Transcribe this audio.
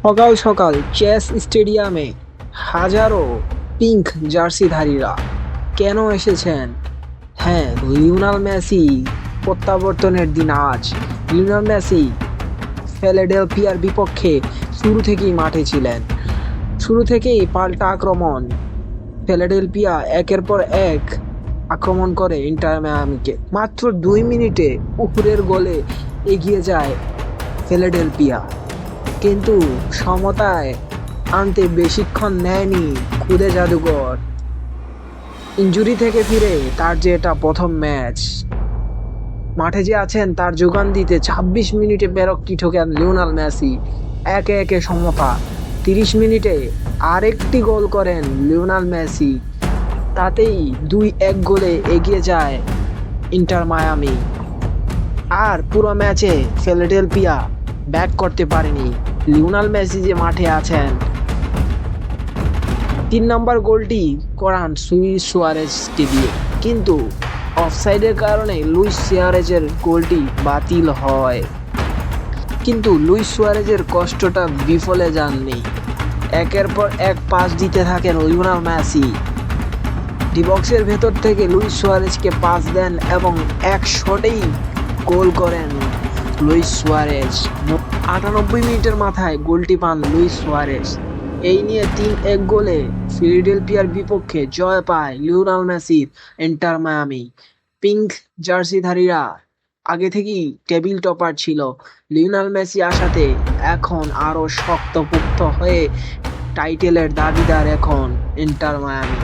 সকাল সকাল চেস স্টেডিয়ামে হাজারো পিঙ্ক জার্সিধারীরা কেন এসেছেন? হ্যাঁ, লিওনেল মেসি প্রত্যাবর্তনের দিন আজ। লিওনেল মেসি ফিলাডেলফিয়ার বিপক্ষে শুরু থেকেই মাঠে ছিলেন। শুরু থেকেই পাল্টা আক্রমণ। ফিলাডেলফিয়া একের পর এক আক্রমণ করে ইন্টার মায়ামিকে। মাত্র 2 মিনিটে উপরের গোলে এগিয়ে যায় ফিলাডেলফিয়া, কিন্তু সমতায় আনতে বেশিক্ষণ নেয়নি খুদে জাদুকর। ইনজুরি থেকে ফিরে তার যে এটা প্রথম ম্যাচ, মাঠে যে আছেন তার যোগান দিতে 26 মিনিটে পেরোক্কি ঠোকেন লিওনেল মেসি। একে একে সমতা। 30 মিনিটে আরেকটি গোল করেন লিওনেল মেসি। তাতেই 2-1 গোলে এগিয়ে যায় ইন্টার মায়ামি। আর পুরো ম্যাচে ফিলাডেলফিয়া ব্যাট করতে পারেনি। লিওনেল মেসি যে মাঠে আছেন। 3 নম্বর গোলটি করান লুইস সুয়ারেজকে দিয়ে, কিন্তু অফসাইডের কারণে লুইস সুয়ারেজের গোলটি বাতিল হয়। কিন্তু লুইস সুয়ারেজের কষ্টটা বিফলে যাননি। একের পর এক পাস দিতে থাকেন লিওনেল মেসি। ডিবক্সের ভেতর থেকে লুইস সুয়ারেজকে পাস দেন এবং এক শটেই গোল করেন লুইস সুয়ারেজ। 98 মিনিটের মাথায় গোলটি পান লুইস সুয়ারেজ। এই নিয়ে 3-1 গোলে ফিলাডেলফিয়ার বিপক্ষে জয় পায় লিওনেল মেসির ইন্টার মায়ামি। পিঙ্ক জার্সিধারীরা আগে থেকেই টেবিল টপার ছিল। লিওনেল মেসি আসাতে এখন আরও শক্তপোক্ত হয়ে টাইটেলের দাবিদার এখন ইন্টার মায়ামি।